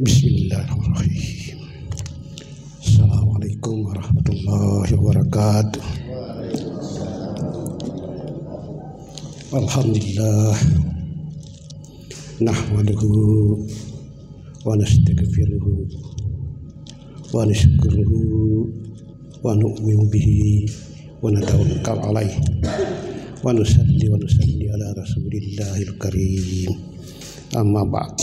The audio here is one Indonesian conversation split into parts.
Bismillahirrahmanirrahim. Assalamualaikum warahmatullahi wabarakatuh. Alhamdulillah, nahmaduhu wa nastaghfiruhu wa nashkuruhu wa nu'minu bihi wa natawakkal alaihi wa nusalli ala rasulillahil karim. Amma ba'd.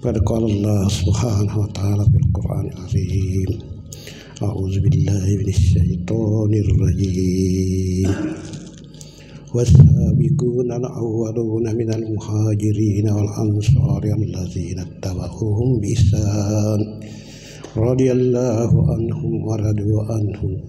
Qad qala Allah subhanahu wa ta'ala fil Qur'anil azim. A'udzu billahi minasy syaithanir rajim. Was-sabiquna al-awwaluna minal muhajirin wal ansari allazina ittaba'uuhum bi ihsan radhiyallahu anhum wa radu anhu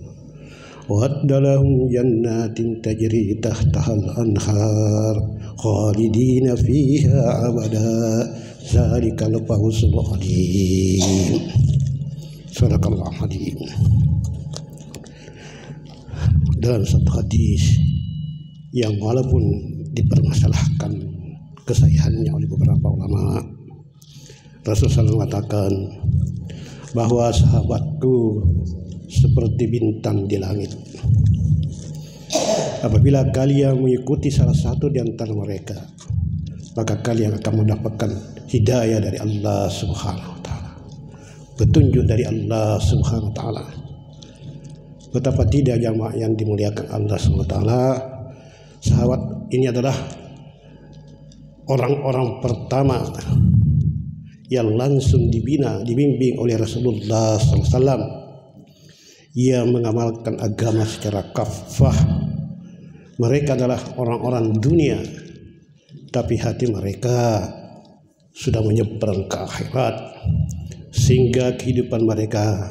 wa adda lahum jannatin tajri tahtahal anhar khalidina fiha abada zalikal fawzul azim. Sadaqallahu azim. Dalam satu hadis yang walaupun dipermasalahkan kesahihannya oleh beberapa ulama, Rasulullah mengatakan bahwa sahabatku seperti bintang di langit. Apabila kalian mengikuti salah satu di antara mereka, maka kalian akan mendapatkan hidayah dari Allah Subhanahu wa taala, petunjuk dari Allah Subhanahu wa taala. Betapa tidak jamaah yang dimuliakan Allah Subhanahu wa taala, sahabat ini adalah orang-orang pertama yang langsung dibimbing oleh Rasulullah SAW, yang mengamalkan agama secara kafah. Mereka adalah orang-orang dunia, tapi hati mereka sudah menyeberang ke akhirat, sehingga kehidupan mereka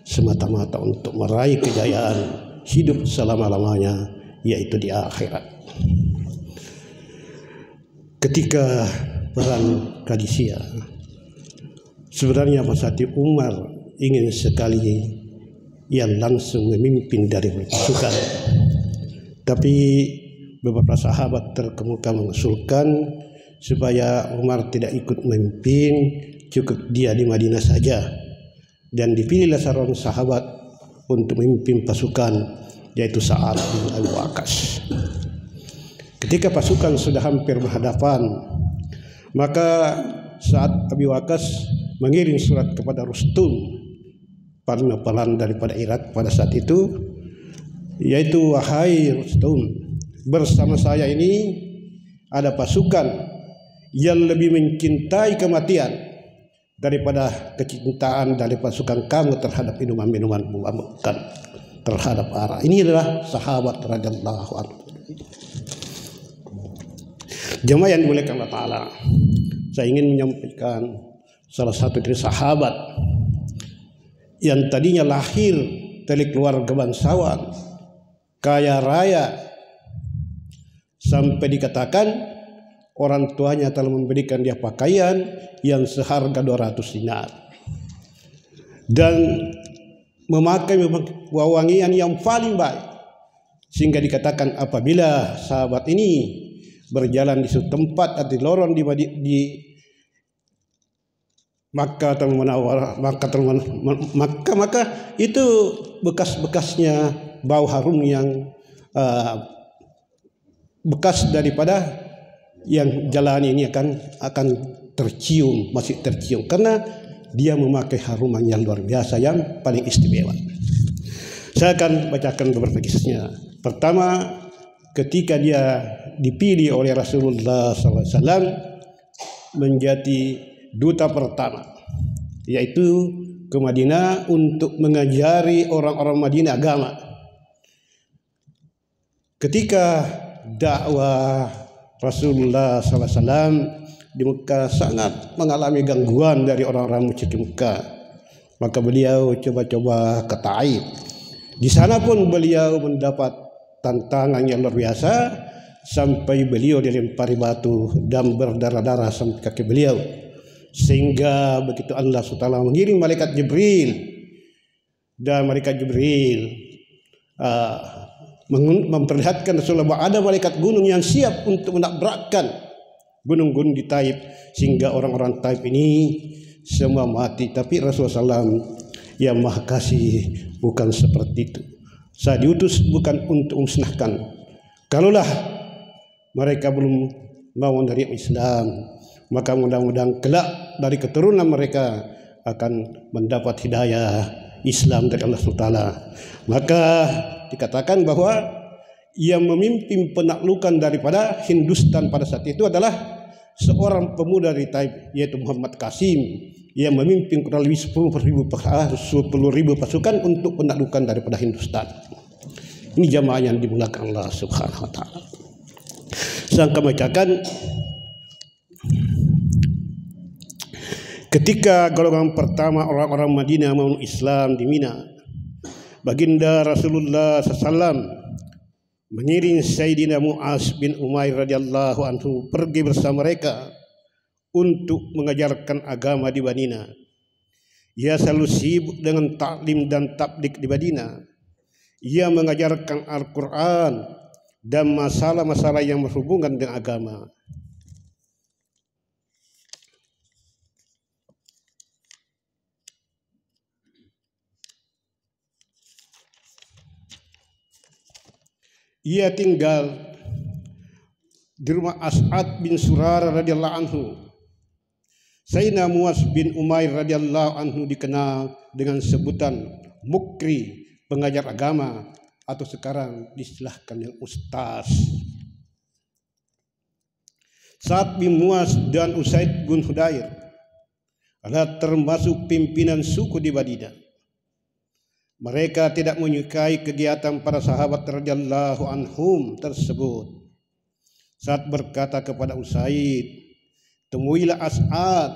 semata-mata untuk meraih kejayaan hidup selama-lamanya, yaitu di akhirat. Ketika perang Qadisiyah, sebenarnya Pasati Umar ingin sekali yang langsung memimpin dari pasukan, tapi beberapa sahabat terkemuka mengusulkan supaya Umar tidak ikut memimpin, cukup dia di Madinah saja. Dan dipilihlah seorang sahabat untuk memimpin pasukan, yaitu Sa'ad bin Abi Waqqas. Ketika pasukan sudah hampir berhadapan, maka Sa'ad Abi Waqqas mengirim surat kepada Rustum, pahlawan daripada Irak pada saat itu, yaitu, wahai Rustum, bersama saya ini ada pasukan yang lebih mencintai kematian daripada kecintaan dari pasukan kamu terhadap minuman-minuman memabukkan, terhadap arak. Ini adalah sahabat radhiyallahu anhu. Jemaah yang dimuliakan Allah Ta'ala, saya ingin menyampaikan salah satu dari sahabat yang tadinya lahir dari keluarga bangsawan kaya raya, sampai dikatakan orang tuanya telah memberikan dia pakaian yang seharga 200 dinar dan memakai wewangian yang paling baik, sehingga dikatakan apabila sahabat ini berjalan di suatu tempat atau di lorong di Makkah atau Munawwarah, maka itu bekas-bekasnya bau harum yang bekas daripada yang jalan ini akan tercium, masih tercium, karena dia memakai haruman yang luar biasa, yang paling istimewa. Saya akan bacakan beberapa kisahnya. Pertama, ketika dia dipilih oleh Rasulullah SAW menjadi duta pertama, yaitu ke Madinah untuk mengajari orang-orang Madinah agama. Ketika dakwah Rasulullah SAW di Mekah sangat mengalami gangguan dari orang-orang musyrik Mekah, maka beliau coba-coba ke Taif. Di sana pun beliau mendapat tantangan yang luar biasa, sampai beliau dilempari batu dan berdarah-darah sampai kaki beliau, sehingga begitu Allah SWT mengirim malaikat Jibril, dan malaikat Jibril memperlihatkan Rasulullah bahwa ada malaikat gunung yang siap untuk menabrakkan gunung-gunung di Taif sehingga orang-orang Taif ini semua mati. Tapi Rasulullah SAW yang Maha Kasih bukan seperti itu. Saya diutus bukan untuk musnahkan. Kalaulah mereka belum mau menerima Islam, maka mudah-mudahan kelak dari keturunan mereka akan mendapat hidayah Islam dari Allah SWT. Maka dikatakan bahwa yang memimpin penaklukan daripada Hindustan pada saat itu adalah seorang pemuda dari Taif, yaitu Muhammad Qasim, yang memimpin kurang lebih 10.000 pasukan untuk penaklukan daripada Hindustan. Ini jamaah yang dimulakan Allah Subhanahu wa taala. Saya akan bacakan ketika golongan pertama orang-orang Madinah memeluk Islam di Mina, baginda Rasulullah SAW mengiring Sayyidina Mu'az bin Umair radhiyallahu anhu pergi bersama mereka untuk mengajarkan agama di Madinah. Ia selalu sibuk dengan taklim dan tabligh di Madinah. Ia mengajarkan Al-Quran dan masalah-masalah yang berhubungan dengan agama. Ia tinggal di rumah As'ad bin Surarah radhiyallahu anhu. Sayyidina Mu'az bin Umair radhiyallahu anhu dikenal dengan sebutan Mukri, pengajar agama, atau sekarang diistilahkan yang ustaz. Sa'ad bin Mu'az dan Usaid bin Hudair adalah termasuk pimpinan suku di Madinah. Mereka tidak menyukai kegiatan para sahabat radhiyallahu anhum tersebut. Sa'ad berkata kepada Usaid, "Temuilah As'ad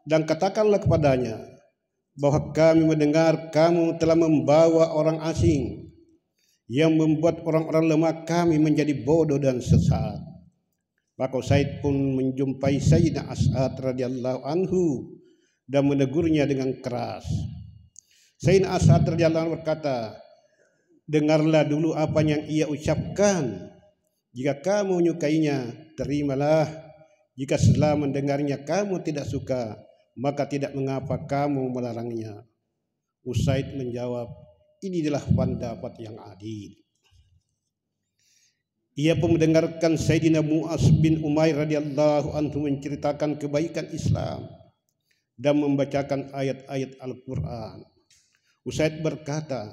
dan katakanlah kepadanya bahwa kami mendengar kamu telah membawa orang asing yang membuat orang-orang lemah kami menjadi bodoh dan sesat." Maka Usaid pun menjumpai Sayyidina As'ad radhiyallahu anhu dan menegurnya dengan keras. Sayyidina As'ad radhiyallahu anhu berkata, "Dengarlah dulu apa yang ia ucapkan. Jika kamu menyukainya, terimalah. Jika setelah mendengarnya kamu tidak suka, maka tidak mengapa kamu melarangnya." Usaid menjawab, "Ini adalah pendapat yang adil." Ia pun mendengarkan Sayyidina Mu'az bin Umair radhiyallahu anhu menceritakan kebaikan Islam dan membacakan ayat-ayat Al-Quran. Usaid berkata,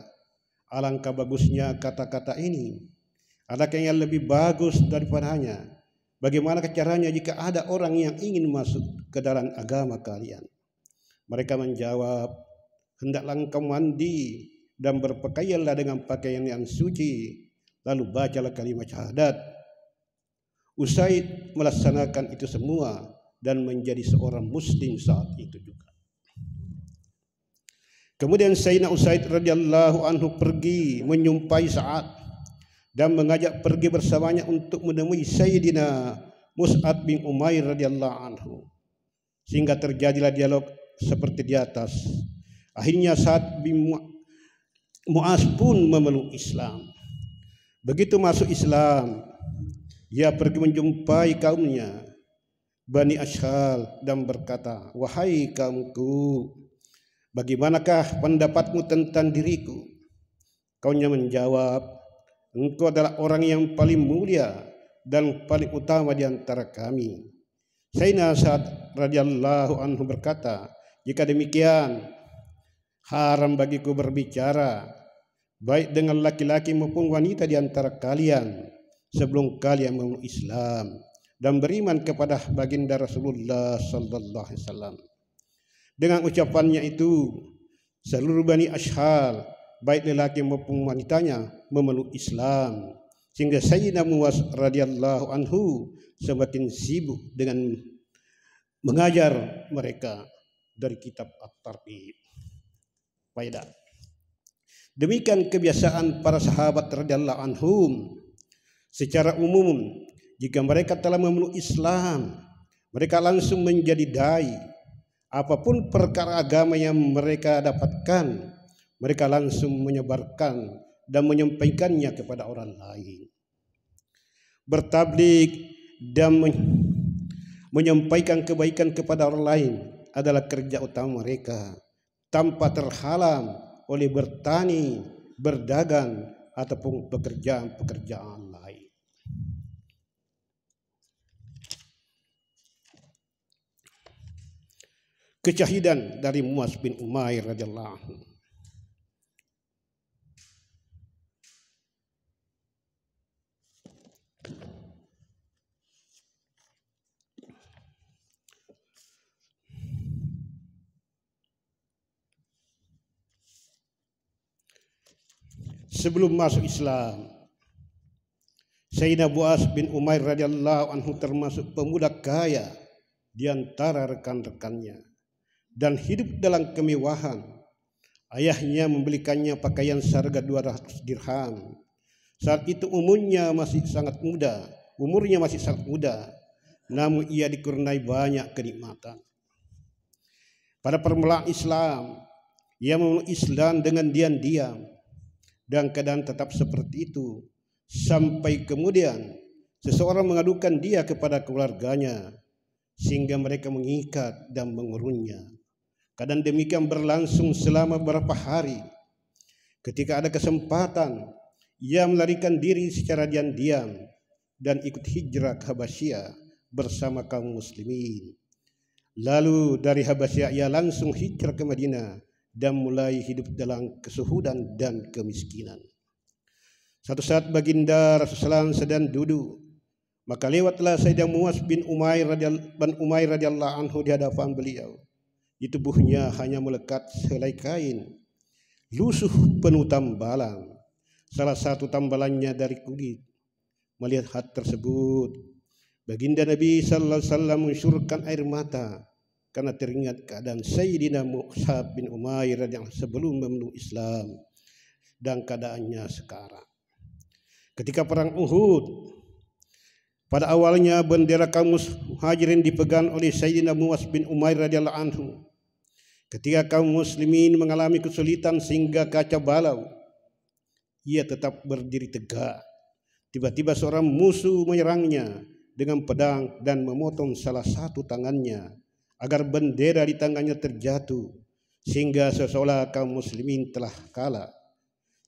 "Alangkah bagusnya kata-kata ini. Adakah yang lebih bagus daripadanya? Bagaimana caranya jika ada orang yang ingin masuk ke dalam agama kalian?" Mereka menjawab, "Hendaklah engkau mandi dan berpakaianlah dengan pakaian yang suci, lalu bacalah kalimat syahadat." Usaid melaksanakan itu semua dan menjadi seorang muslim saat itu juga. Kemudian Sayyidina Usaid radhiyallahu anhu pergi menyumpai Sa'ad dan mengajak pergi bersamanya untuk menemui Sayyidina Mus'ab bin Umair radhiyallahu anhu, sehingga terjadilah dialog seperti di atas. Akhirnya Sa'ad bin Mu'az pun memeluk Islam. Begitu masuk Islam, ia pergi menjumpai kaumnya Bani Ashhal dan berkata, "Wahai kaumku, bagaimanakah pendapatmu tentang diriku?" Kaumnya menjawab, "Engkau adalah orang yang paling mulia dan paling utama di antara kami." Sayyidina Sa'ad radhiyallahu anhu berkata, "Jika demikian, haram bagiku berbicara baik dengan laki-laki maupun wanita di antara kalian sebelum kalian memeluk Islam dan beriman kepada baginda Rasulullah sallallahu alaihi wasallam." Dengan ucapannya itu, seluruh Bani Ashhal, baik lelaki maupun wanitanya, memeluk Islam, sehingga Sayyidina Mu'az radhiyallahu anhu semakin sibuk dengan mengajar mereka dari kitab At-Targhib. Faedah. Demikian kebiasaan para sahabat radhiyallahu anhum. Secara umum, jika mereka telah memeluk Islam, mereka langsung menjadi dai. Apapun perkara agama yang mereka dapatkan, mereka langsung menyebarkan dan menyampaikannya kepada orang lain. Bertabligh dan menyampaikan kebaikan kepada orang lain adalah kerja utama mereka tanpa terhalang oleh bertani, berdagang, ataupun pekerjaan-pekerjaan lain. Kesyahidan dari Muaz bin Umair radhiyallahu anhu. Sebelum masuk Islam, Sayyidina Muaz bin Umair radhiyallahu anhu termasuk pemuda kaya di antara rekan-rekannya dan hidup dalam kemewahan. Ayahnya membelikannya pakaian seharga 200 dirham. Saat itu umurnya masih sangat muda, namun ia dikurniai banyak kenikmatan. Pada permulaan Islam, ia memeluk Islam dengan diam-diam dan keadaan tetap seperti itu sampai kemudian seseorang mengadukan dia kepada keluarganya sehingga mereka mengikat dan mengurungnya. Keadaan demikian berlangsung selama beberapa hari. Ketika ada kesempatan, ia melarikan diri secara diam-diam dan ikut hijrah ke Habasyah bersama kaum muslimin. Lalu dari Habasyah ia langsung hijrah ke Madinah dan mulai hidup dalam kesuhudan dan kemiskinan. Suatu saat baginda Rasulullah sedang duduk, maka lewatlah Sayyidina Muaz bin Umair radhiyallahu anhu di hadapan beliau. Di tubuhnya hanya melekat sehelai kain lusuh penuh tambalan, salah satu tambalannya dari kulit. Melihat hal tersebut, baginda Nabi sallallahu alaihi wasallam mensyurkan air mata karena teringat keadaan Sayyidina Muaz bin Umair yang sebelum memeluk Islam dan keadaannya sekarang. Ketika perang Uhud, pada awalnya bendera kaum muhajirin dipegang oleh Sayyidina Muaz bin Umair radhiyallahu anhu. Ketika kaum muslimin mengalami kesulitan sehingga kacau balau, ia tetap berdiri tegak. Tiba-tiba seorang musuh menyerangnya dengan pedang dan memotong salah satu tangannya agar bendera di tangannya terjatuh sehingga seolah kaum muslimin telah kalah.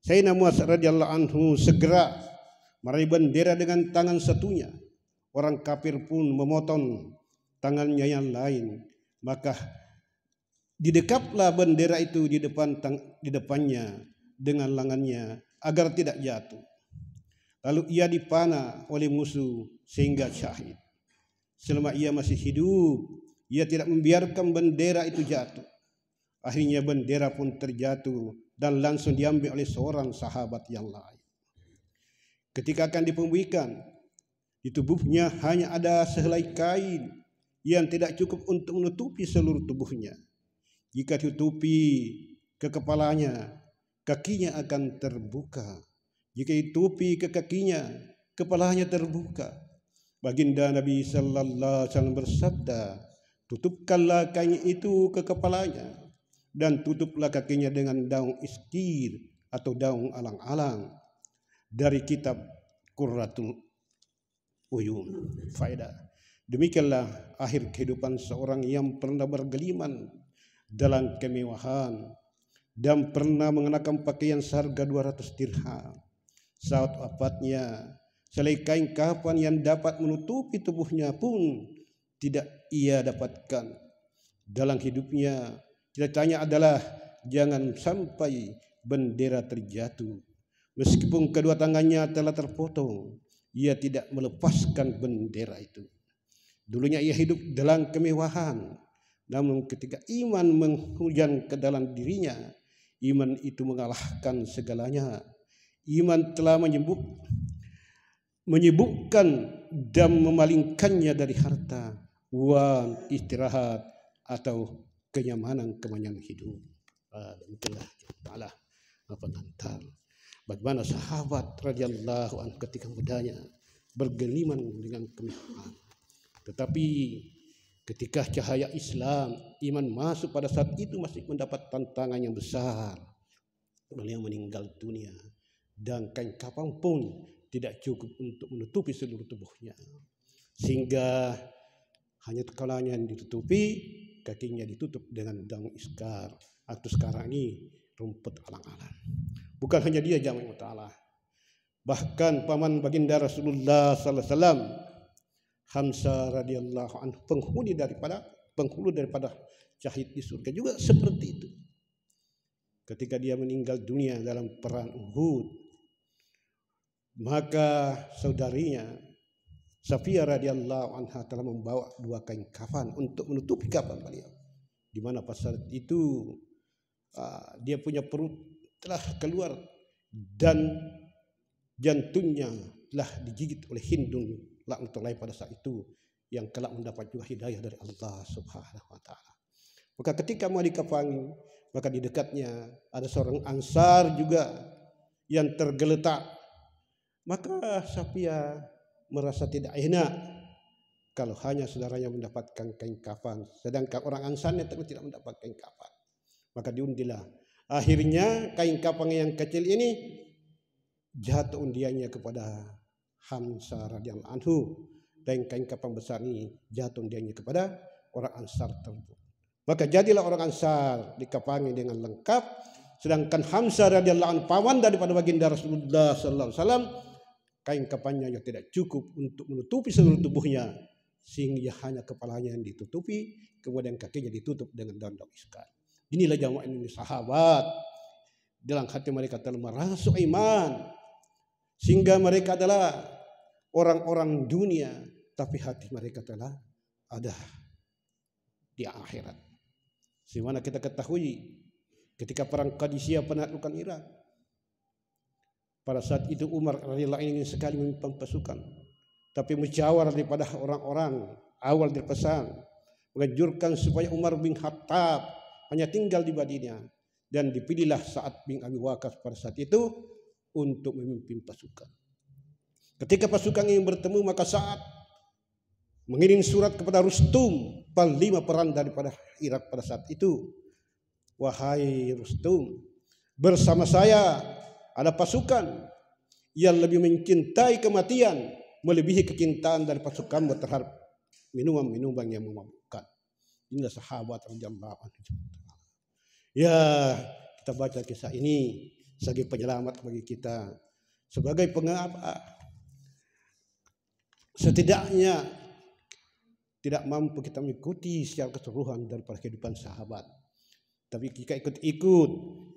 Sayyidina Muaz radhiyallahu anhu segera meraih bendera dengan tangan satunya. Orang kafir pun memotong tangannya yang lain, maka didekaplah bendera itu di depannya dengan lengannya agar tidak jatuh. Lalu ia dipanah oleh musuh sehingga syahid. Selama ia masih hidup, ia tidak membiarkan bendera itu jatuh. Akhirnya bendera pun terjatuh dan langsung diambil oleh seorang sahabat yang lain. Ketika akan dipembuikan, di tubuhnya hanya ada sehelai kain yang tidak cukup untuk menutupi seluruh tubuhnya. Jika ditutupi ke kepalanya, kakinya akan terbuka. Jika ditutupi ke kakinya, kepalanya terbuka. Baginda Nabi sallallahu alaihi wasallam bersabda, tutupkanlah kain itu ke kepalanya dan tutuplah kakinya dengan daun iskir atau daun alang-alang dari kitab Qurratul Uyun. Faedah. Demikianlah akhir kehidupan seorang yang pernah bergeliman dalam kemewahan dan pernah mengenakan pakaian seharga 200 dirham. Saat wafatnya, selai kain kafan yang dapat menutupi tubuhnya pun tidak ia dapatkan. Dalam hidupnya, cita-citanya adalah jangan sampai bendera terjatuh. Meskipun kedua tangannya telah terpotong, ia tidak melepaskan bendera itu. Dulunya ia hidup dalam kemewahan, namun ketika iman menghujan ke dalam dirinya, iman itu mengalahkan segalanya. Iman telah menyibukkan dan memalingkannya dari harta, uang, istirahat, atau kenyamanan hidup. Demikianlah ta'ala pengantar bagaimana sahabat radhiyallahu anhu ketika mudanya bergeliman dengan kemewahan. Tetapi ketika cahaya Islam, iman masuk, pada saat itu masih mendapat tantangan yang besar. Beliau meninggal dunia dan kain kafan pun tidak cukup untuk menutupi seluruh tubuhnya. Sehingga Hanya kalanya ditutupi, kakinya ditutup dengan daun iskar atau sekarang ini rumput alang-alang. Bukan hanya dia jamaah ta'ala, bahkan paman baginda Rasulullah sallallahu alaihi wasallam Hamzah radhiyallahu anhu, penghulu daripada syahid di surga juga seperti itu. Ketika dia meninggal dunia dalam perang Uhud, maka saudarinya Safiyah radhiyallahu anha telah membawa 2 kain kafan untuk menutupi kafan beliau. Di mana pada saat itu dia punya perut telah keluar dan jantungnya telah digigit oleh Hindun laknatullahi pada saat itu, yang kelak mendapat juga hidayah dari Allah Subhanahu wa taala. Maka ketika mau dikafani, maka di dekatnya ada seorang Ansar juga yang tergeletak. Maka Safiyah merasa tidak enak kalau hanya saudaranya mendapatkan kain kafan, sedangkan orang Ansarnya tidak mendapat kain kafan. Maka diundilah. Akhirnya kain kafan yang kecil ini jatuh undiannya kepada Hamzah radhiyallahu anhu, dan kain kafan besar ini jatuh undiannya kepada orang Ansar tersebut. Maka jadilah orang Ansar dikafani dengan lengkap, sedangkan Hamzah radhiyallahu anhu paman daripada baginda Rasulullah sallallahu alaihi wasallam, kain kafannya yang tidak cukup untuk menutupi seluruh tubuhnya, sehingga hanya kepalanya yang ditutupi, kemudian kakinya ditutup dengan daun iskar. Inilah jamaah ini sahabat, dalam hati mereka telah merasuk iman, sehingga mereka adalah orang-orang dunia, tapi hati mereka telah ada di akhirat. Sebagaimana kita ketahui ketika perang Qadisiyah penaklukan Irak, pada saat itu Umar radhiyallahu anhu ingin sekali memimpin pasukan, tapi musyawarah daripada orang-orang awal berpesan menganjurkan supaya Umar bin Khattab hanya tinggal di Madinah, dan dipilihlah Sa'ad bin Abi Waqqas pada saat itu untuk memimpin pasukan. Ketika pasukan ini bertemu, maka Sa'ad mengirim surat kepada Rustum, panglima perang daripada Irak pada saat itu. Wahai Rustum, bersama saya ada pasukan yang lebih mencintai kematian melebihi kecintaan dari pasukanmu terhadap minuman-minuman yang memabukkan. Inilah sahabat radhiyallahu anhu. Ya, kita baca kisah ini sebagai penyelamat bagi kita, sebagai pengapa setidaknya tidak mampu kita mengikuti secara keseluruhan daripada kehidupan sahabat, tapi kita ikut-ikut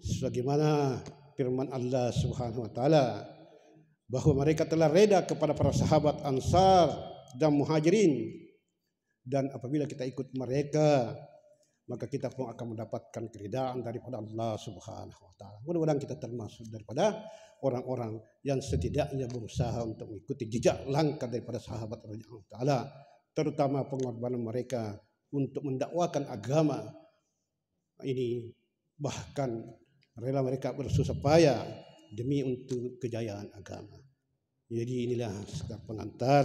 sebagaimana firman Allah Subhanahu wa taala bahwa mereka telah reda kepada para sahabat Ansar dan Muhajirin, dan apabila kita ikut mereka, maka kita pun akan mendapatkan keridaan daripada Allah Subhanahu wa taala. Mudah-mudahan kita termasuk daripada orang-orang yang setidaknya berusaha untuk mengikuti jejak langkah daripada sahabat radhiyallahu taala, terutama pengorbanan mereka untuk mendakwakan agama ini, bahkan rela mereka bersusah payah demi untuk kejayaan agama. Jadi inilah sekedar pengantar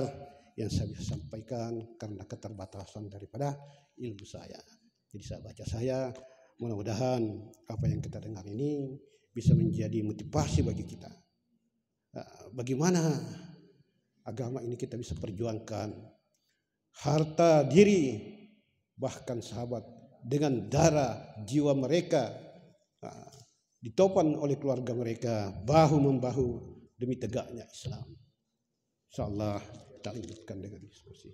yang saya bisa sampaikan karena keterbatasan daripada ilmu saya. Jadi saya mudah-mudahan apa yang kita dengar ini bisa menjadi motivasi bagi kita. Bagaimana agama ini kita bisa perjuangkan harta diri, bahkan sahabat dengan darah jiwa mereka ditopan oleh keluarga mereka, bahu-membahu demi tegaknya Islam. Insyaallah kita lanjutkan dengan diskusi.